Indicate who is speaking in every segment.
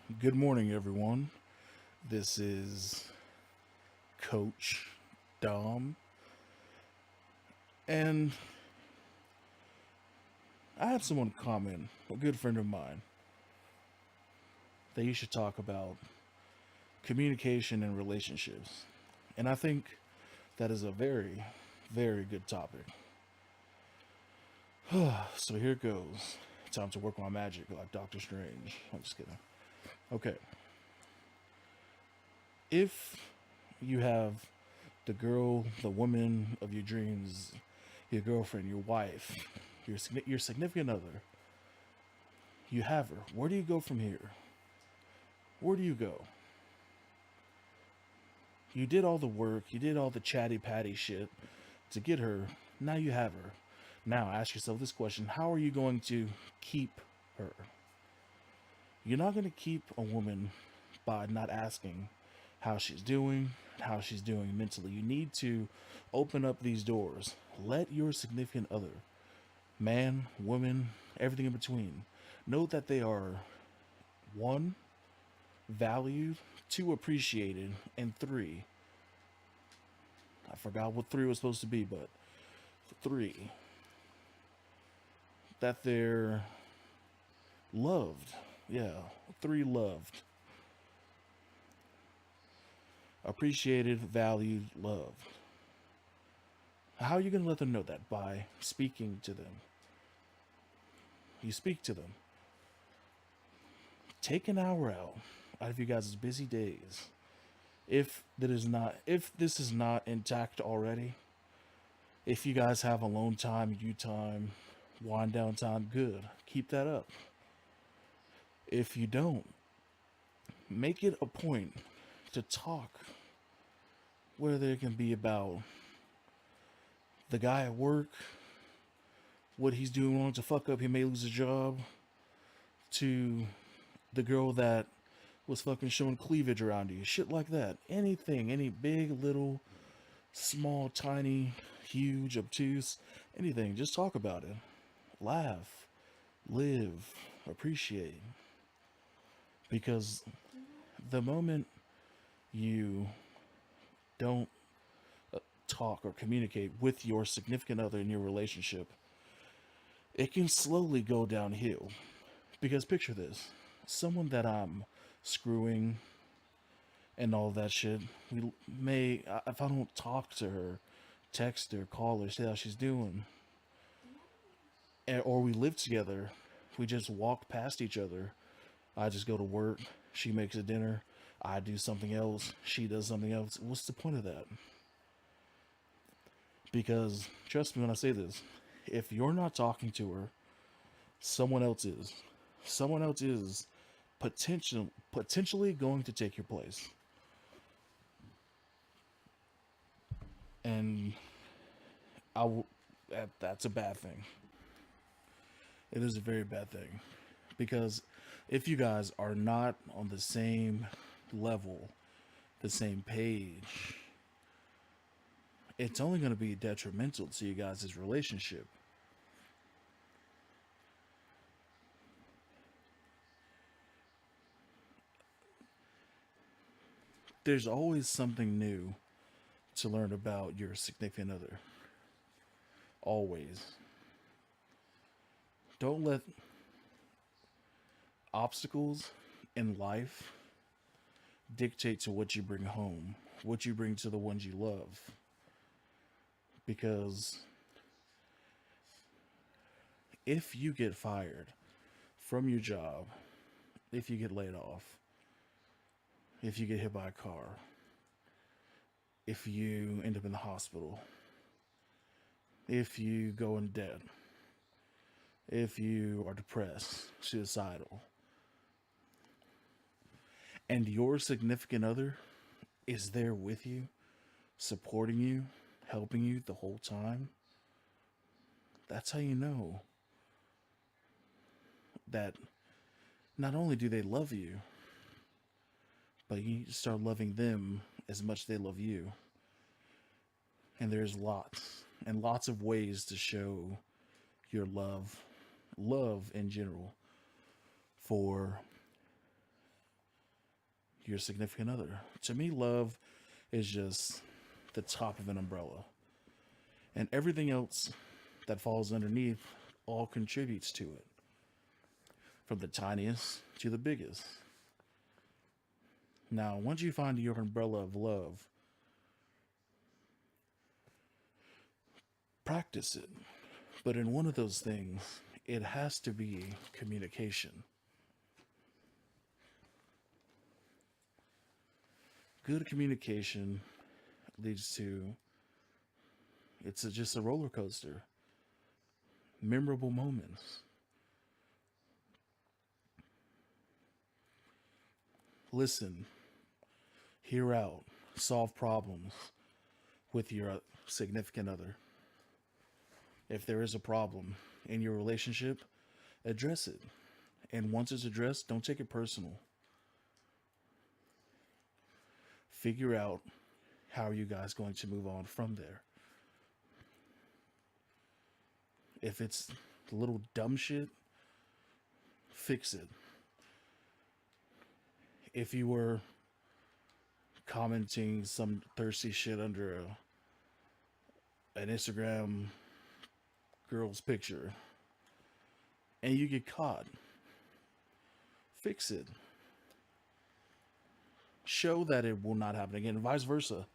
Speaker 1: Good morning, everyone. This is Coach Dom, and I had someone comment, a good friend of mine, that you should talk about communication and relationships. And I think that is a very, very good topic. So here it goes. Time to work on magic like Doctor Strange. I'm just kidding. Okay. If you have the girl, the woman of your dreams, your girlfriend, your wife, your significant other, you have her. Where do you go from here? Where do you go? You did all the work, you did all the chatty patty shit to get her. Now you have her. Now ask yourself this question: how are you going to keep her? You're not going to keep a woman by not asking how she's doing mentally. You need to open up these doors. Let your significant other, man, woman, everything in between, know that they are one, valued, two, appreciated, and three, I forgot what three was supposed to be, but three, that they're loved. Yeah, three, loved, appreciated, valued, loved. How are you going to let them know that? By speaking to them. You speak to them. Take an hour out of you guys' busy days. If this is not intact already, if you guys have alone time, you time, wind down time, good. Keep that up. If you don't, make it a point to talk, whether it can be about the guy at work, what he's doing wrong to fuck up, he may lose his job, to the girl that was fucking showing cleavage around you, shit like that. Anything, any big, little, small, tiny, huge, obtuse, anything. Just talk about it. Laugh, live, appreciate. Because the moment you don't talk or communicate with your significant other in your relationship, it can slowly go downhill. Because picture this: someone that I'm screwing and all that shit, we may, if I don't talk to her, text her, call her, see how she's doing, or we live together, we just walk past each other. I just go to work, she makes a dinner, I do something else, she does something else. What's the point of that? Because trust me when I say this, if you're not talking to her, someone else is. Someone else is potentially going to take your place. And that's a bad thing. It is a very bad thing. Because if you guys are not on the same level, the same page, it's only going to be detrimental to you guys' relationship. There's always something new to learn about your significant other. Always. Don't let obstacles in life dictate to what you bring home, what you bring to the ones you love. Because if you get fired from your job, if you get laid off, if you get hit by a car, if you end up in the hospital, if you go in debt, if you are depressed, suicidal, and your significant other is there with you, supporting you, helping you the whole time, that's how you know that not only do they love you, but you start loving them as much as they love you. And there's lots and lots of ways to show your love in general, for your significant other. To me, love is just the top of an umbrella, and everything else that falls underneath all contributes to it, from the tiniest to the biggest. Now, once you find your umbrella of love, practice it. But in one of those things, it has to be communication. Good communication leads to just a roller coaster. Memorable moments. Listen, hear out, solve problems with your significant other. If there is a problem in your relationship, address it. And once it's addressed, don't take it personal. Figure out how are you guys going to move on from there. If it's little dumb shit, fix it. If you were commenting some thirsty shit under an Instagram girl's picture and you get caught, fix it. Show that it will not happen again. Vice versa.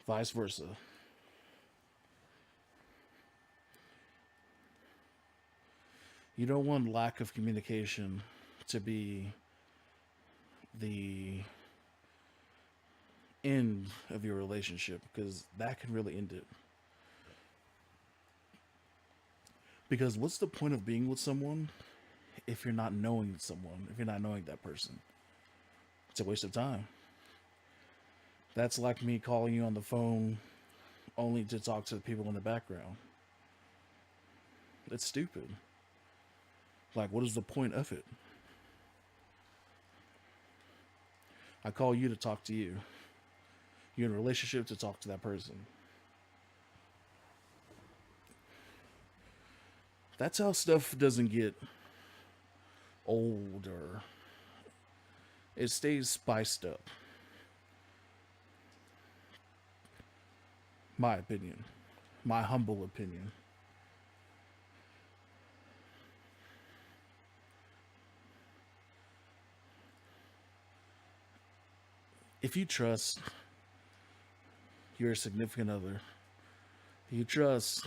Speaker 1: Vice versa. You don't want lack of communication to be the end of your relationship, because that can really end it. Because what's the point of being with someone if you're not knowing someone, if you're not knowing that person? It's a waste of time. That's like me calling you on the phone only to talk to the people in the background. That's stupid. Like, what is the point of it? I call you to talk to you. You're in a relationship to talk to that person. That's how stuff doesn't get old, or it stays spiced up. My opinion. My humble opinion. If you trust your significant other, you trust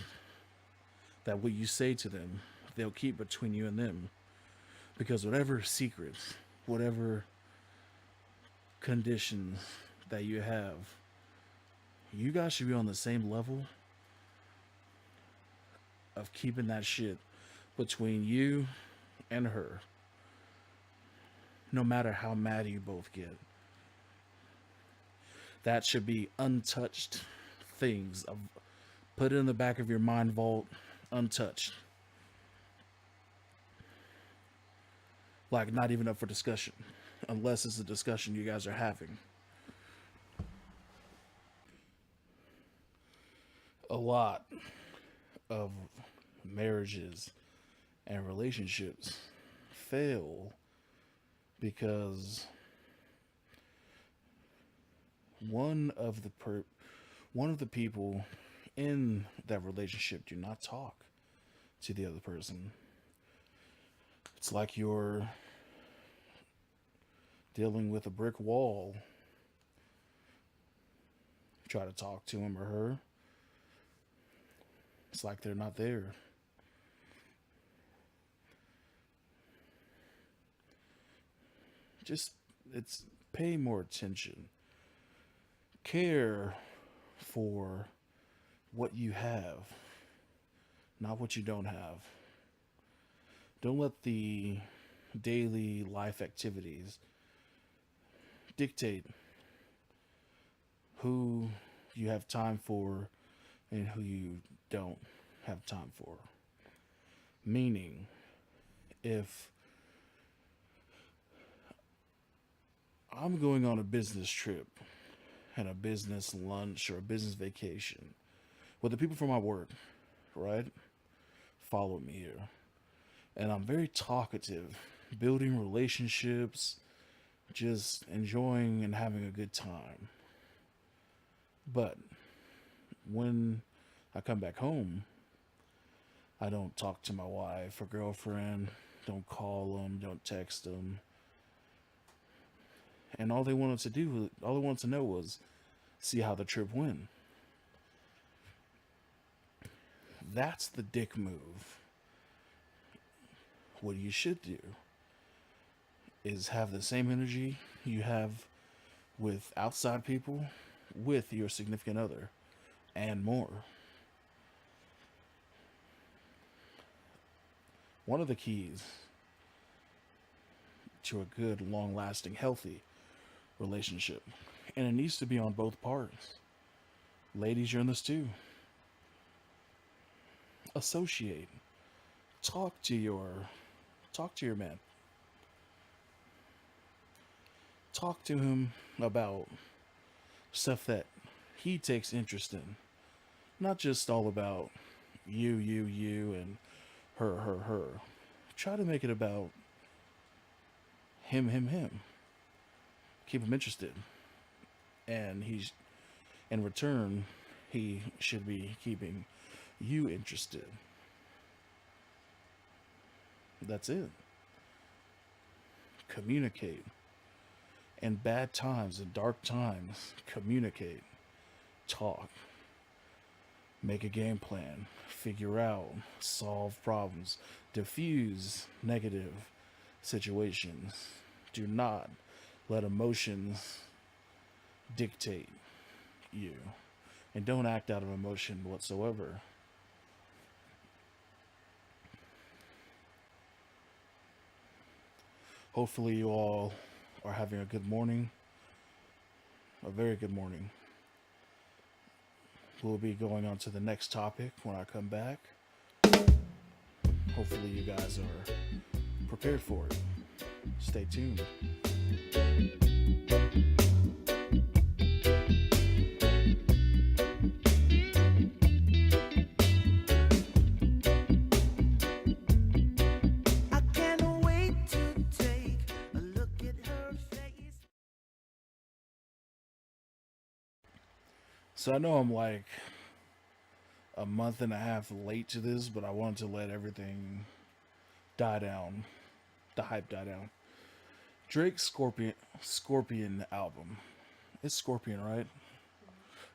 Speaker 1: that what you say to them, they'll keep between you and them. Because whatever secrets, whatever conditions that you have, you guys should be on the same level of keeping that shit between you and her. No matter how mad you both get. That should be untouched things. Put it in the back of your mind vault, untouched. Like, not even up for discussion, unless it's a discussion you guys are having. A lot of marriages and relationships fail because one of the people in that relationship do not talk to the other person. It's like you're dealing with a brick wall. Try to talk to him or her. It's like they're not there. Just, it's pay more attention. Care for what you have, not what you don't have. Don't let the daily life activities dictate who you have time for and who you don't have time for. Meaning, if I'm going on a business trip and a business lunch or a business vacation with the people from my work, right? Follow me here. And I'm very talkative building relationships, just enjoying and having a good time. But when I come back home, I don't talk to my wife or girlfriend, don't call them, don't text them. And all they wanted to know was see how the trip went. That's the dick move. What you should do is have the same energy you have with outside people, with your significant other, and more. One of the keys to a good, long lasting, healthy relationship, and it needs to be on both parts. Ladies, you're in this too. Associate. Talk to your talk to your man. Talk to him about stuff that he takes interest in. Not just all about you, and her. Try to make it about him. Keep him interested. And he's in return, he should be keeping you interested. That's it. Communicate. In bad times, in dark times, communicate. Talk. Make a game plan. Figure out. Solve problems. Diffuse negative situations. Do not let emotions dictate you. And don't act out of emotion whatsoever. Hopefully, you all are having a good morning, a very good morning. We'll be going on to the next topic when I come back. Hopefully, you guys are prepared for it. Stay tuned. So I know I'm like a month and a half late to this, but I wanted to let everything die down, the hype die down. Drake's Scorpion album. It's Scorpion, right?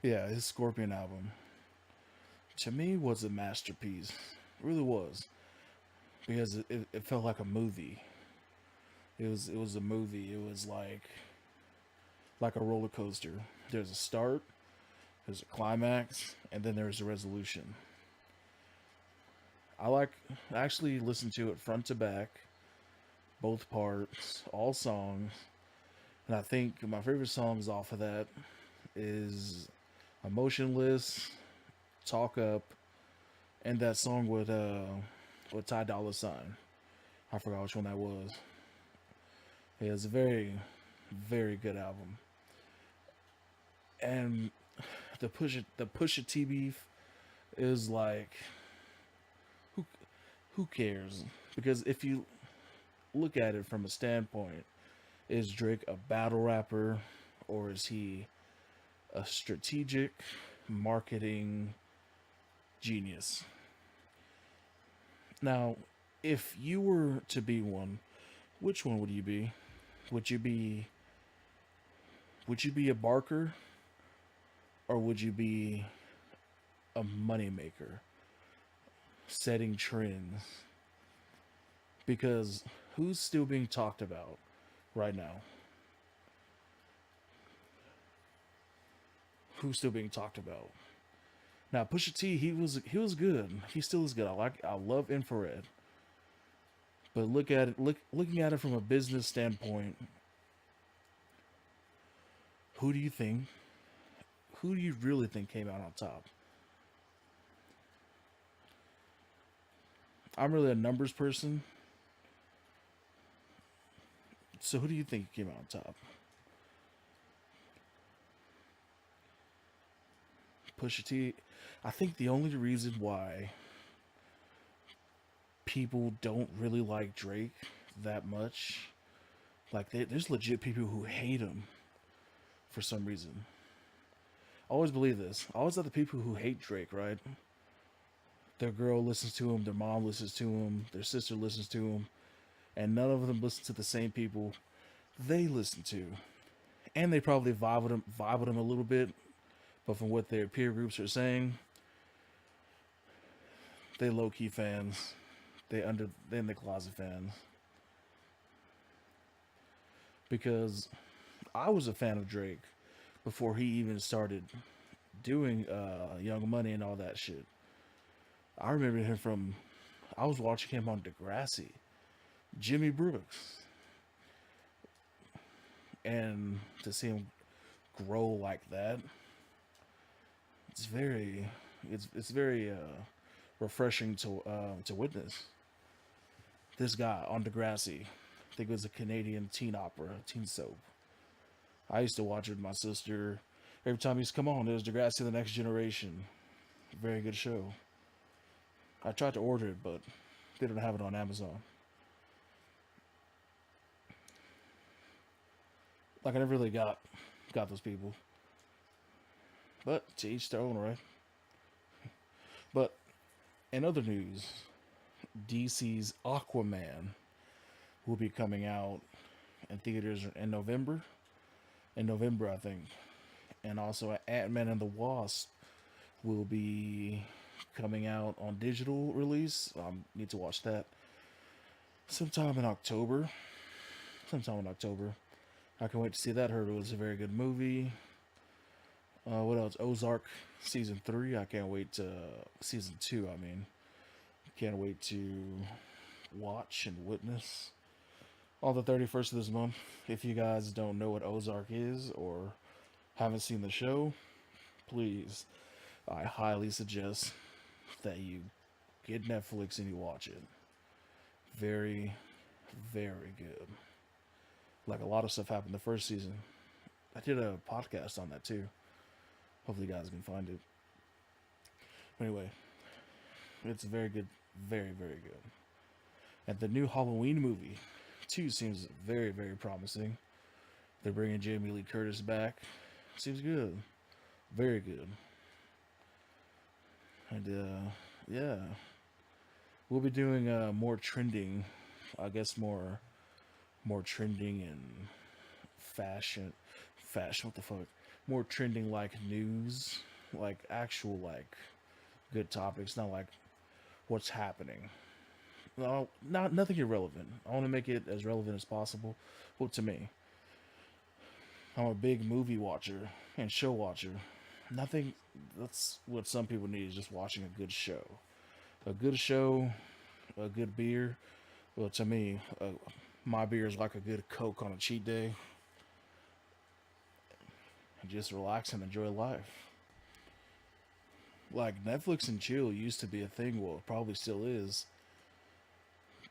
Speaker 1: Yeah, his Scorpion album. To me, was a masterpiece. It really was because it felt like a movie. It was a movie. It was like a roller coaster. There's a start, there's a climax, and then there's a resolution. I actually listened to it front to back, both parts, all songs, and I think my favorite songs off of that is "Emotionless," "Talk Up," and that song with Ty Dolla Sign. I forgot which one that was. Yeah, it's a very, very good album. And the Pusha T beef is like, who who cares? Because if you look at it from a standpoint, is Drake a battle rapper, or is he a strategic marketing genius? Now, if you were to be one, which one would you be? Would you be would you be a barker, or would you be a moneymaker, setting trends? Because who's still being talked about right now? Who's still being talked about? Now, Pusha T, he was good. He still is good. I love Infrared. But looking at it from a business standpoint, who do you think? Who do you really think came out on top? I'm really a numbers person, so who do you think came out on top? Pusha T. I think the only reason why people don't really like Drake that much. Like, there's legit people who hate him for some reason. I always believe this. I always thought the people who hate Drake, right? Their girl listens to him, their mom listens to him, their sister listens to him, and none of them listen to the same people they listen to. And they probably vibe with him a little bit, but from what their peer groups are saying, they low key fans. They in the closet fans. Because I was a fan of Drake before he even started doing Young Money and all that shit. I remember him from I was watching him on Degrassi, Jimmy Brooks, and to see him grow like that, it's very it's very refreshing to witness. This guy on Degrassi, I think it was a Canadian teen opera, teen soap. I used to watch it with my sister. Every time he used to come on, it was Degrassi: The Next Generation. Very good show. I tried to order it, but they don't have it on Amazon. Like, I never really got those people. But to each their own, right? But in other news, DC's Aquaman will be coming out in theaters in November. In November, I think. And also Ant-Man and the Wasp will be coming out on digital release. Need to watch that sometime in October. Sometime in October. I can wait to see that. Heard it was a very good movie. What else? Ozark season 3. I can't wait to season 2. I mean, can't wait to watch and witness on the 31st of this month. If you guys don't know what Ozark is or haven't seen the show, please, I highly suggest that you get Netflix and you watch it. Very, very good. Like, a lot of stuff happened the first season. I did a podcast on that too. Hopefully, you guys can find it. Anyway, it's very good. Very, very good. And the new Halloween movie, too, seems very, very promising. They're bringing Jamie Lee Curtis back. Seems good. Very good. And, yeah. We'll be doing more trending, I guess more trending in fashion, what the fuck? More trending, like, news, like actual, like, good topics, not like what's happening. No, not nothing irrelevant. I want to make it as relevant as possible. Well, to me, I'm a big movie watcher and show watcher. Nothing. That's what some people need, is just watching a good show. A good show, a good beer. Well, to me, my beer is like a good Coke on a cheat day. And just relax and enjoy life. Like, Netflix and chill used to be a thing. Well, it probably still is.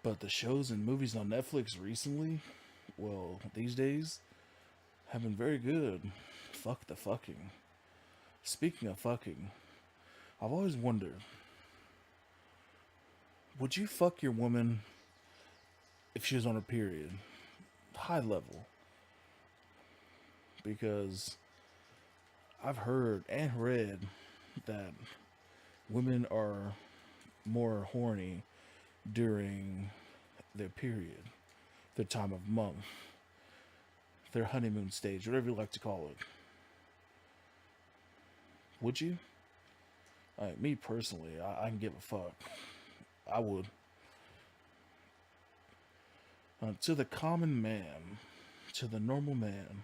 Speaker 1: But the shows and movies on Netflix recently, well, these days, have been very good. Fuck the fucking. Speaking of fucking, I've always wondered, would you fuck your woman if she was on her period? High level. Because I've heard and read that women are more horny during their period, their time of month, their honeymoon stage, whatever you like to call it. Would you? Me personally, I can give a fuck. I would. To the common man, to the normal man,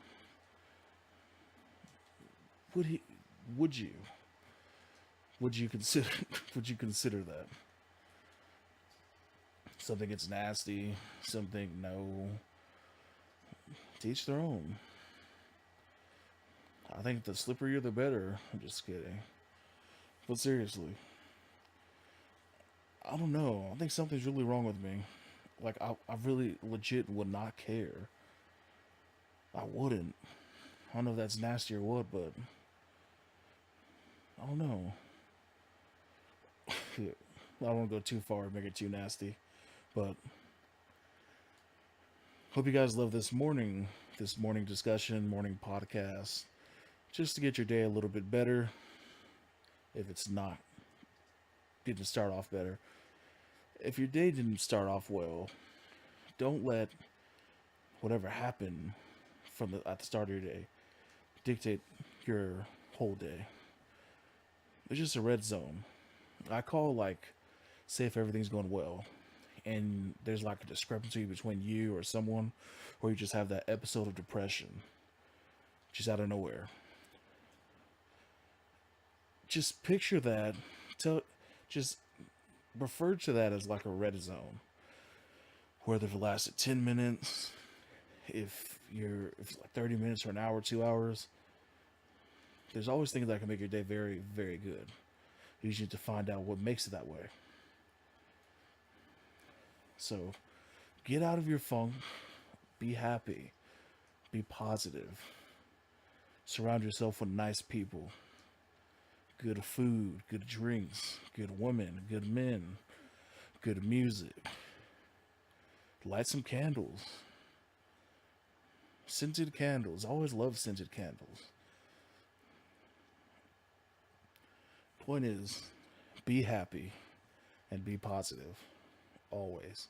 Speaker 1: would he? Would you? Would you consider? Would you consider that? Something gets nasty. Something no. To each their own. I think the slipperier the better. I'm just kidding. But seriously, I don't know. I think something's really wrong with me. Like, I really legit would not care. I wouldn't. I don't know if that's nasty or what, but I don't know. I don't want to go too far and make it too nasty, but Hope you guys love this morning discussion, morning podcast, just to get your day a little bit better. If it's not, didn't start off better. If your day didn't start off well, don't let whatever happened at the start of your day dictate your whole day. It's just a red zone. I call like, say if everything's going well, and there's like a discrepancy between you or someone, or you just have that episode of depression, just out of nowhere. Just picture that. Tell, just refer to that as like a red zone, whether it lasted 10 minutes, if it's like 30 minutes or an hour, 2 hours. There's always things that can make your day very, very good. You just need to find out what makes it that way. So get out of your funk, be happy, be positive, surround yourself with nice people, good food, good drinks, good women, good men, good music. Light some candles. Scented candles. I always love scented candles. Point is, be happy and be positive. Always.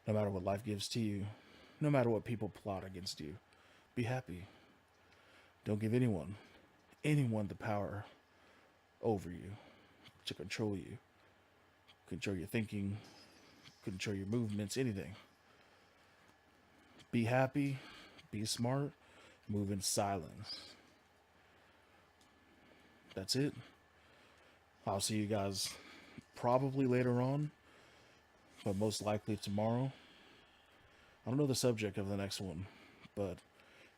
Speaker 1: No matter what life gives to you, no matter what people plot against you, be happy. Don't give anyone the power over you, to control your thinking, control your movements, anything. Be happy, be smart, move in silence. That's it. I'll see you guys probably later on, but most likely tomorrow. I don't know the subject of the next one, but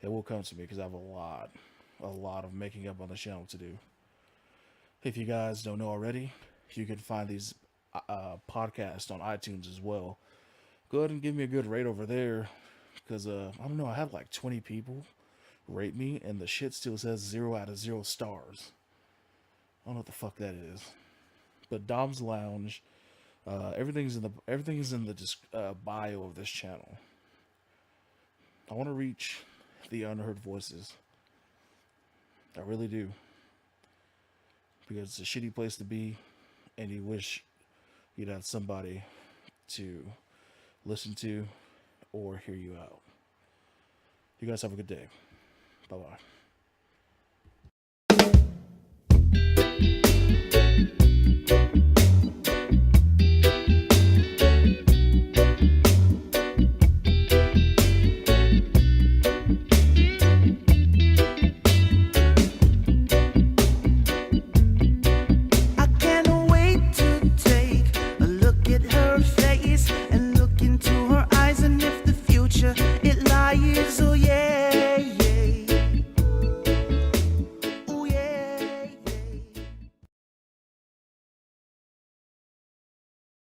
Speaker 1: it will come to me because I have a lot of making up on the channel to do. If you guys don't know already, you can find these podcasts on iTunes as well. Go ahead and give me a good rate over there, because I don't know, I had like 20 people rate me, and the shit still says 0 out of 0 stars. I don't know what the fuck that is. But Dom's Lounge, everything's in the bio of this channel. I want to reach the unheard voices. I really do, because it's a shitty place to be, and you wish you'd have somebody to listen to or hear you out. You guys have a good day. Bye bye.